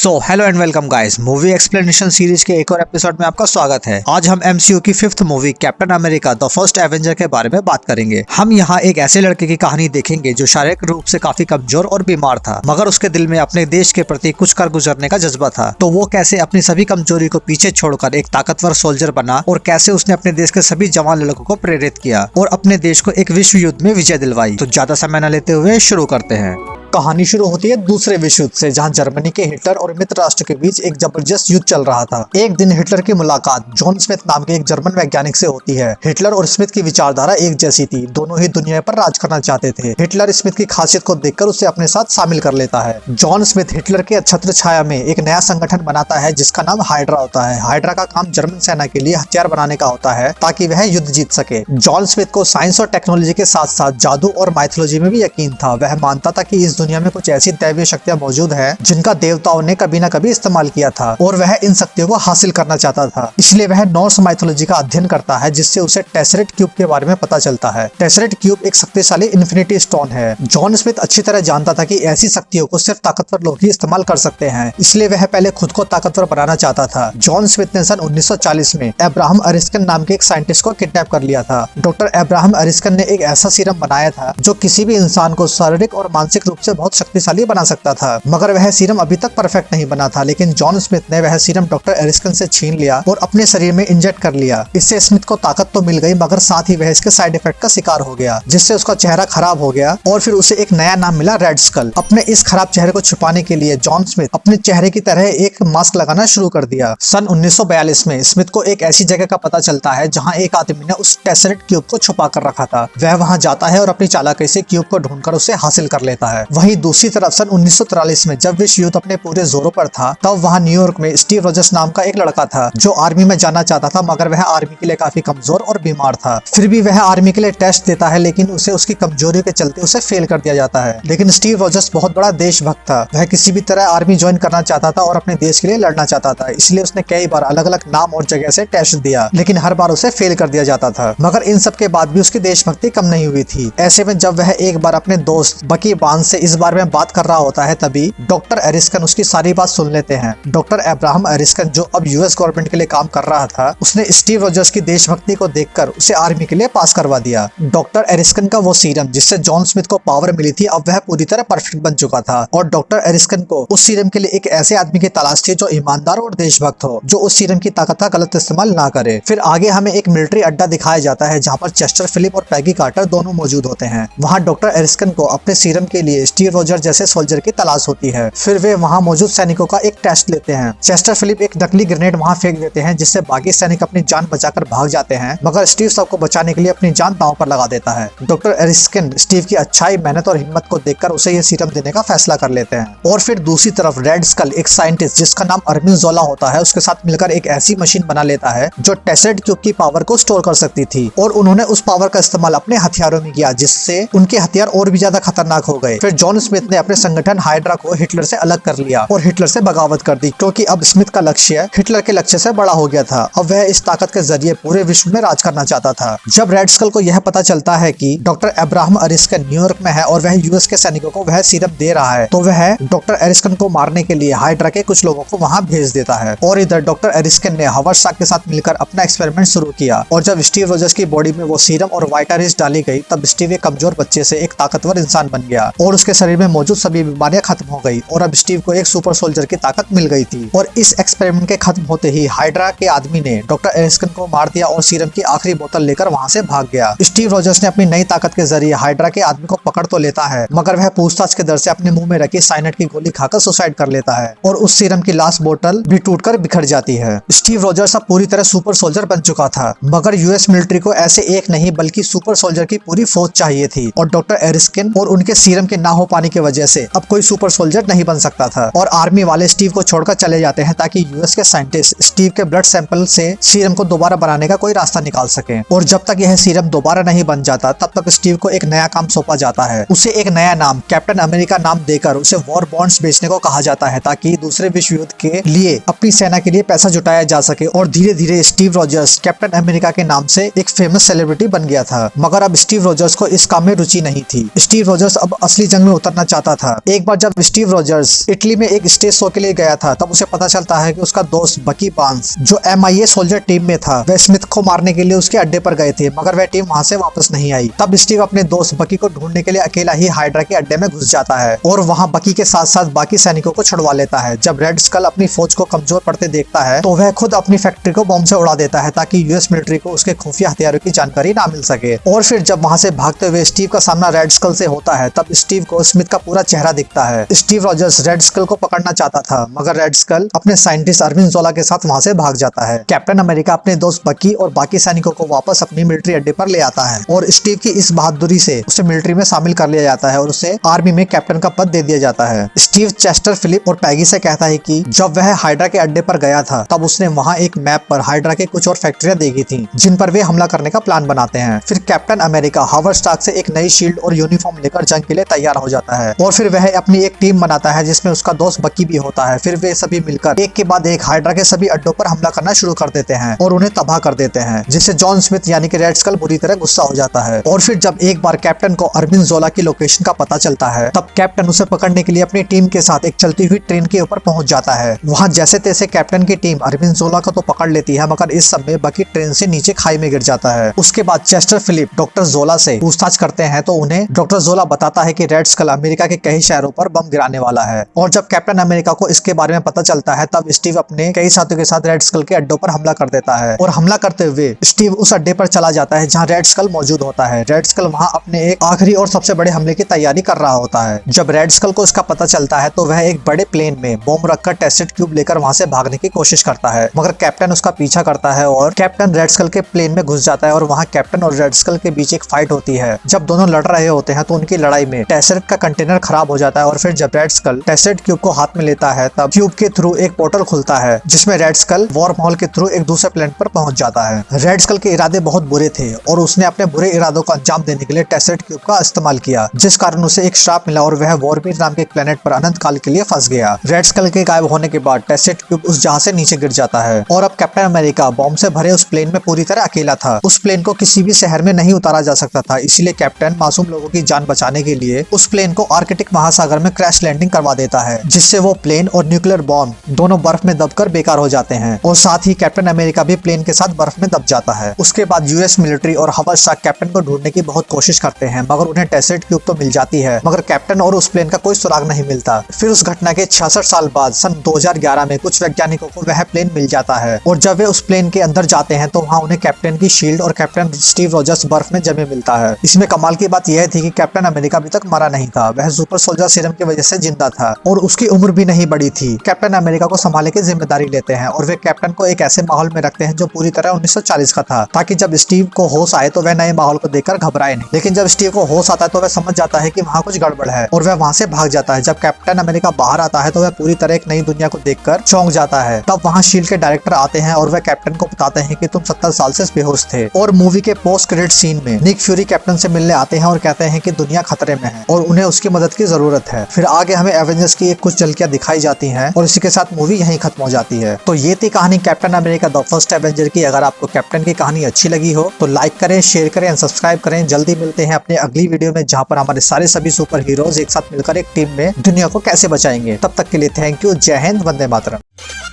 So hello and welcome guys, movie explanation series के एक और एपिसोड में आपका स्वागत है। आज हम एमसीयू की 5th movie captain America the first Avenger के बारे में बात करेंगे। हम यहाँ एक ऐसे लड़के की कहानी देखेंगे जो शारीरिक रूप से काफी कमजोर और बीमार था, मगर उसके दिल में अपने देश के प्रति कुछ कर गुजरने का जज्बा था। तो वो कैसे अपनी सभी कमजोरी को पीछे छोड़कर एक ताकतवर सोल्जर बना और कैसे उसने अपने देश के सभी जवान लड़कों को प्रेरित किया और अपने देश को एक विश्व युद्ध में विजय दिलवाई। तो ज्यादा समय न लेते हुए शुरू करते हैं। कहानी शुरू होती है दूसरे विश्व युद्ध से, जहां जर्मनी के हिटलर और मित्र राष्ट्र के बीच एक जबरदस्त युद्ध चल रहा था। एक दिन हिटलर की मुलाकात जॉन स्मिथ नाम के एक जर्मन वैज्ञानिक से होती है। हिटलर और स्मिथ की विचारधारा एक जैसी थी, दोनों ही दुनिया पर राज करना चाहते थे। हिटलर स्मिथ की खासियत को देखकर उसे अपने साथ शामिल कर लेता है। जॉन स्मिथ हिटलर के छत्र छाया में एक नया संगठन बनाता है जिसका नाम हाइड्रा होता है। हाइड्रा का काम जर्मन सेना के लिए हथियार बनाने का होता है ताकि वह युद्ध जीत सके। जॉन स्मिथ को साइंस और टेक्नोलॉजी के साथ साथ जादू और माइथोलॉजी में भी यकीन था। वह मानता था कि इस दुनिया में कुछ ऐसी दैवीय शक्तियां मौजूद हैं जिनका देवताओं ने कभी न कभी इस्तेमाल किया था और वह इन शक्तियों को हासिल करना चाहता था। इसलिए वह नॉर्स माइथोलॉजी का अध्ययन करता है, जिससे उसे टेसरेट क्यूब के बारे में पता चलता है। टेसरेट क्यूब एक शक्तिशाली इन्फिनिटी स्टोन है। जॉन स्मिथ अच्छी तरह जानता था कि ऐसी शक्तियों को सिर्फ ताकतवर लोग ही इस्तेमाल कर सकते हैं, इसलिए वह पहले खुद को ताकतवर बनाना चाहता था। जॉन स्मिथ ने सन 1940 में अब्राहम अरिस्कन नाम के एक साइंटिस्ट को किडनैप कर लिया था। डॉक्टर अब्राहम अरिस्कन ने एक ऐसा सीरम बनाया था जो किसी भी इंसान को शारीरिक और मानसिक रूप से बहुत शक्तिशाली बना सकता था, मगर वह सीरम अभी तक परफेक्ट नहीं बना था। लेकिन जॉन स्मिथ ने वह सीरम डॉक्टर एरिस्कन से छीन लिया और अपने शरीर में इंजेक्ट कर लिया। इससे स्मिथ को ताकत तो मिल गई, मगर साथ ही वह इसके साइड इफेक्ट का शिकार हो गया, जिससे उसका चेहरा खराब हो गया और फिर उसे एक नया नाम मिला, रेड स्कल। अपने इस खराब चेहरे को छुपाने के लिए जॉन स्मिथ अपने चेहरे की तरह एक मास्क लगाना शुरू कर दिया। सन 1942 में स्मिथ को एक ऐसी जगह का पता चलता है जहाँ एक आदमी ने उस टेसरेट क्यूब को छुपा कर रखा था। वह वहाँ जाता है और अपनी चालाकी से क्यूब को ढूंढकर उसे हासिल कर लेता है। वहीं दूसरी तरफ सन 1943 में जब विश्व युद्ध अपने पूरे जोरों पर था, तब वहाँ न्यूयॉर्क में स्टीव रॉजर्स नाम का एक लड़का था जो आर्मी में जाना चाहता था, मगर वह आर्मी के लिए काफी कमजोर और बीमार था। फिर भी वह आर्मी के लिए टेस्ट देता है, लेकिन उसे उसकी कमजोरी के चलते उसे फेल कर दिया जाता है। लेकिन स्टीव रॉजर्स बहुत बड़ा देशभक्त था। वह किसी भी तरह आर्मी ज्वाइन करना चाहता था और अपने देश के लिए लड़ना चाहता था, इसलिए उसने कई बार अलग अलग नाम और जगह से टेस्ट दिया, लेकिन हर बार उसे फेल कर दिया जाता था। मगर इन सब के बाद भी उसकी देशभक्ति कम नहीं हुई थी। ऐसे में जब वह एक बार अपने दोस्त बकी बार्न्स से इस बारे में बात कर रहा होता है, तभी डॉक्टर एरिस्कन उसकी सारी बात सुन लेते हैं। डॉक्टर अब्राहम एरिस्कन, जो अब यूएस गवर्नमेंट के लिए काम कर रहा था, उसने स्टीव रॉजर्स की देशभक्ति को देखकर उसे आर्मी के लिए पास करवा दिया। डॉक्टर एरिस्कन का वो सीरम जिससे जॉन स्मिथ को पावर मिली थी, अब वह पूरी तरह परफेक्ट बन चुका था और डॉक्टर एरिस्कन को उस सीरम के लिए एक ऐसे आदमी की तलाश थी जो ईमानदार और देशभक्त हो, जो उस सीरम की ताकत का गलत इस्तेमाल ना करे। फिर आगे हमें एक मिलिट्री अड्डा दिखाया जाता है जहाँ पर चेस्टर फिलिप और पैगी कार्टर दोनों मौजूद होते हैं। वहाँ डॉक्टर एरिस्कन को अपने सीरम के लिए स्टीव रॉजर्स जैसे सोल्जर की तलाश होती है। फिर वे वहाँ मौजूद सैनिकों का एक टेस्ट लेते हैं। चेस्टर फिलिप एक नकली ग्रेनेड वहाँ फेंक देते हैं, जिससे बाकी सैनिक अपनी जान बचाकर भाग जाते हैं, मगर स्टीव सबको बचाने के लिए अपनी जान दांव पर लगा देता है। डॉक्टर एरिस्कन स्टीव की अच्छाई, मेहनत और हिम्मत को देखकर उसे ये सीरम देने का फैसला कर लेते हैं। और फिर दूसरी तरफ रेड स्कल, एक साइंटिस्ट जिसका नाम अर्मिन जोला होता है, उसके साथ मिलकर एक ऐसी मशीन बना लेता है जो टेसरेट क्यूब की पावर को स्टोर कर सकती थी, और उन्होंने उस पावर का इस्तेमाल अपने हथियारों में किया, जिससे उनके हथियार और भी ज्यादा खतरनाक हो गए। फिर जॉन स्मिथ ने अपने संगठन हाइड्रा को हिटलर से अलग कर लिया और हिटलर से बगावत कर दी, क्योंकि अब स्मिथ का लक्ष्य हिटलर के लक्ष्य से बड़ा हो गया था। अब वह इस ताकत के जरिए पूरे विश्व में राज करना चाहता था। जब रेड स्कल को यह पता चलता है कि डॉक्टर अब्राहम अरिस्कन न्यूयॉर्क में है और वह यूएस के सैनिकों को वह सीरम दे रहा है, तो वह डॉक्टर एरिस्कन को मारने के लिए हाइड्रा के कुछ लोगों को वहां भेज देता है। और इधर डॉक्टर एरिस्कन ने हावर्ड शाक के साथ मिलकर अपना एक्सपेरिमेंट शुरू किया, और जब स्टीव रॉजर्स की बॉडी में वो सीरम और वाइटारिस डाली गई, तब स्टीव एक कमजोर बच्चे से एक ताकतवर इंसान बन गया और उसके शरीर में मौजूद सभी बीमारियां खत्म हो गई और अब स्टीव को एक सुपर सोल्जर की ताकत मिल गई थी। और इस एक्सपेरिमेंट के खत्म होते ही हाइड्रा के आदमी ने डॉक्टर एरिस्कन को मार दिया और सीरम की आखिरी बोतल लेकर वहां से भाग गया। स्टीव रॉजर्स ने अपनी नई ताकत के जरिए हाइड्रा के आदमी को पकड़ तो लेता है, मगर वह पूछताछ के डर से अपने मुंह में रखी साइनेट की गोली खाकर सुसाइड कर लेता है और उस सीरम की लास्ट बोतल भी टूटकर बिखर जाती है। स्टीव रॉजर्स अब पूरी तरह सुपर सोल्जर बन चुका था, मगर यूएस मिलिट्री को ऐसे एक नहीं बल्कि सुपर सोल्जर की पूरी फौज चाहिए थी, और डॉक्टर एरिस्कन और उनके सीरम के ना हो पाने की वजह से अब कोई सुपर सोल्जर नहीं बन सकता था। और आर्मी वाले स्टीव को छोड़कर चले जाते हैं ताकि यूएस के साइंटिस्ट स्टीव के ब्लड सैंपल से सीरम को दोबारा बनाने का कोई रास्ता निकाल सके। और जब तक यह सीरम दोबारा नहीं बन जाता, तब तक स्टीव को एक नया काम सौंपा जाता है। उसे एक नया नाम कैप्टन अमेरिका नाम देकर उसे वॉर बॉन्ड्स बेचने को कहा जाता है, ताकि दूसरे विश्व युद्ध के लिए अपनी सेना के लिए पैसा जुटाया जा सके। और धीरे धीरे स्टीव रॉजर्स कैप्टन अमेरिका के नाम से एक फेमस सेलिब्रिटी बन गया था। मगर अब स्टीव रॉजर्स को इस काम में रुचि नहीं थी। स्टीव रॉजर्स अब असली जंग में उतरना चाहता था। एक बार जब स्टीव रॉजर्स इटली में एक स्टेज शो के लिए गया था तब उसे पता चलता है कि उसका दोस्त बकी बार्न्स जो MIA सोल्जर टीम में था वह स्मिथ को मारने के लिए उसके अड्डे पर गए थे, मगर वह टीम वहां से वापस नहीं आई। तब स्टीव अपने दोस्त बकी को ढूंढने के लिए अकेला ही हाइड्रा के अड्डे में घुस जाता है और वहां बकी के साथ साथ बाकी सैनिकों को छुड़वा लेता है। जब रेड स्कल अपनी फौज को कमजोर पड़ते देखता है तो वह खुद अपनी फैक्ट्री को बॉम्ब से उड़ा देता है ताकि US मिलिट्री को उसके खुफिया हथियारों की जानकारी ना मिल सके। और फिर जब वहां से भागते हुए स्टीव का सामना रेड स्कल से होता है तब स्टीव को स्मिथ का पूरा चेहरा दिखता है। स्टीव रॉजर्स रेड स्कल को पकड़ना चाहता था मगर रेड स्कल अपने साइंटिस्ट अर्विन जोला के साथ वहां से भाग जाता है। कैप्टन अमेरिका अपने दोस्त बकी और बाकी सैनिकों को वापस अपनी मिलिट्री अड्डे पर ले आता है और स्टीव की इस बहादुरी से उसे मिलिट्री में शामिल कर लिया जाता है और उसे आर्मी में कैप्टन का पद दे दिया जाता है। स्टीव चेस्टर फिलिप और पैगी से कहता है कि जब वह हाइड्रा के अड्डे पर गया था तब उसने वहां एक मैप पर हाइड्रा के कुछ और फैक्ट्रियां देखी थी जिन पर वे हमला करने का प्लान बनाते हैं। फिर कैप्टन अमेरिका हावर्ड स्टार्क से एक नई शील्ड और यूनिफॉर्म लेकर जंग के लिए तैयार हो जाता है और फिर वह अपनी एक टीम बनाता है जिसमें उसका दोस्त बकी भी होता है। फिर वे सभी मिलकर एक के बाद एक हाइड्रा के सभी अड्डों पर हमला करना शुरू कर देते हैं और उन्हें तबाह कर देते हैं, जिससे जॉन स्मिथ यानी कि रेड स्कल बुरी तरह गुस्सा हो जाता है। और फिर जब एक बार कैप्टन को अर्विन जोला की लोकेशन का पता चलता है तब कैप्टन उसे पकड़ने के लिए अपनी टीम के साथ एक चलती हुई ट्रेन के ऊपर पहुंच जाता है। वहां जैसे तैसे कैप्टन की टीम अर्विन जोला को तो पकड़ लेती है मगर इस समय बकी ट्रेन से नीचे खाई में गिर जाता है। उसके बाद चेस्टर फिलिप डॉक्टर जोला से पूछताछ करते हैं तो उन्हें डॉक्टर जोला बताता है कि रेड स्कल अमेरिका के कई शहरों पर बम गिराने वाला है। और जब कैप्टन अमेरिका को इसके बारे में पता चलता है तब स्टीव अपने कई साथियों के साथ रेड स्कल के अड्डों पर हमला कर देता है और हमला करते हुए स्टीव उस अड्डे पर चला जाता है जहां रेड स्कल मौजूद होता है। रेड स्कल वहां अपने एक आखिरी और सबसे बड़े हमले की तैयारी कर रहा होता है। जब रेड स्कल को इसका पता चलता है तो वह एक बड़े प्लेन में बॉम्ब रखकर टेस्टेड क्यूब लेकर वहां से भागने की कोशिश करता है मगर कैप्टन उसका पीछा करता है और कैप्टन रेड स्कल के प्लेन में घुस जाता है और वहां कैप्टन और रेड स्कल के बीच एक फाइट होती है। जब दोनों लड़ रहे होते हैं तो उनकी लड़ाई में टेस्टेड का कंटेनर खराब हो जाता है और फिर जब रेड स्कल टेस्टेड क्यूब को हाथ में लेता है तब क्यूब के थ्रू एक पोर्टल खुलता है जिसमें रेड स्कल वॉर्म होल के थ्रू एक दूसरे प्लेनेट पर पहुंच जाता है। रेड स्कल के इरादे बहुत बुरे थे और उसने अपने बुरे इरादों को अंजाम देने के लिए टेस्टेड क्यूब का इस्तेमाल किया जिस कारण उसे एक श्राप मिला और वह वॉरमीर नाम के एक प्लेनेट पर अनंत काल के लिए फंस गया। रेड स्कल के गायब होने के बाद टेस्टेड क्यूब उस जहाज से नीचे गिर जाता है और अब कैप्टन अमेरिका बॉम्ब से भरे उस प्लेन में पूरी तरह अकेला था। उस प्लेन को किसी भी शहर में नहीं उतारा जा सकता था, इसलिए कैप्टन मासूम लोगों की जान बचाने के लिए उस प्लेन को आर्कटिक महासागर में क्रैश लैंडिंग करवा देता है जिससे वो प्लेन और न्यूक्लियर बॉम्ब दोनों बर्फ में दबकर बेकार हो जाते हैं और साथ ही कैप्टन अमेरिका भी प्लेन के साथ बर्फ में दब जाता है। उसके बाद US मिलिट्री और हावर्ड स्टार्क कैप्टन को ढूंढने की बहुत कोशिश करते हैं मगर उन्हें टेस्टेड क्यूब तो मिल जाती है मगर कैप्टन और उस प्लेन का कोई सुराग नहीं मिलता। फिर उस घटना के 66 साल बाद सन 2011 में कुछ वैज्ञानिकों को वह प्लेन मिल जाता है और जब वे उस प्लेन के अंदर जाते हैं तो वहाँ उन्हें कैप्टन की शील्ड और कैप्टन स्टीव रॉजर्स बर्फ में जमे मिलता है। इसमें कमाल की बात यह थी कि कैप्टन अमेरिका अभी तक मरा नहीं था, वह सुपर सोल्जर सीरम की वजह से जिंदा था और उसकी उम्र भी नहीं बढ़ी थी। कैप्टन अमेरिका को संभालने की जिम्मेदारी लेते हैं और वे कैप्टन को एक ऐसे माहौल में रखते हैं जो पूरी तरह 1940 का था ताकि जब स्टीव को होश आए तो वह नए माहौल को देखकर घबराए नहीं। लेकिन जब स्टीव को होश आता है तो वह समझ जाता है कि वहाँ कुछ गड़बड़ है और वह वहाँ से भाग जाता है। जब कैप्टन अमेरिका बाहर आता है तो वह पूरी तरह एक नई दुनिया को देखकर चौंक जाता है। तब वहाँ शील्ड के डायरेक्टर आते हैं और वह कैप्टन को बताते हैं कि तुम 70 साल से बेहोश थे। और मूवी के पोस्ट क्रेडिट सीन में निक फ्यूरी कैप्टन से मिलने आते हैं और कहते हैं कि दुनिया खतरे में है और उन्हें उसकी मदद की जरूरत है। फिर आगे हमें एवेंजर्स की कुछ झलकियां दिखाई जाती हैं और इसी के साथ मूवी यहीं खत्म हो जाती है। तो ये थी कहानी captain America the first Avenger की। अगर आपको कैप्टन की कहानी अच्छी लगी हो तो लाइक करें, शेयर करें, सब्सक्राइब करें। जल्दी मिलते हैं अपने अगली वीडियो में जहाँ पर हमारे सारे सभी सुपर हीरोज एक साथ मिलकर एक टीम में दुनिया को कैसे बचाएंगे। तब तक के लिए थैंक यू। जय हिंद, वंदे मातरम।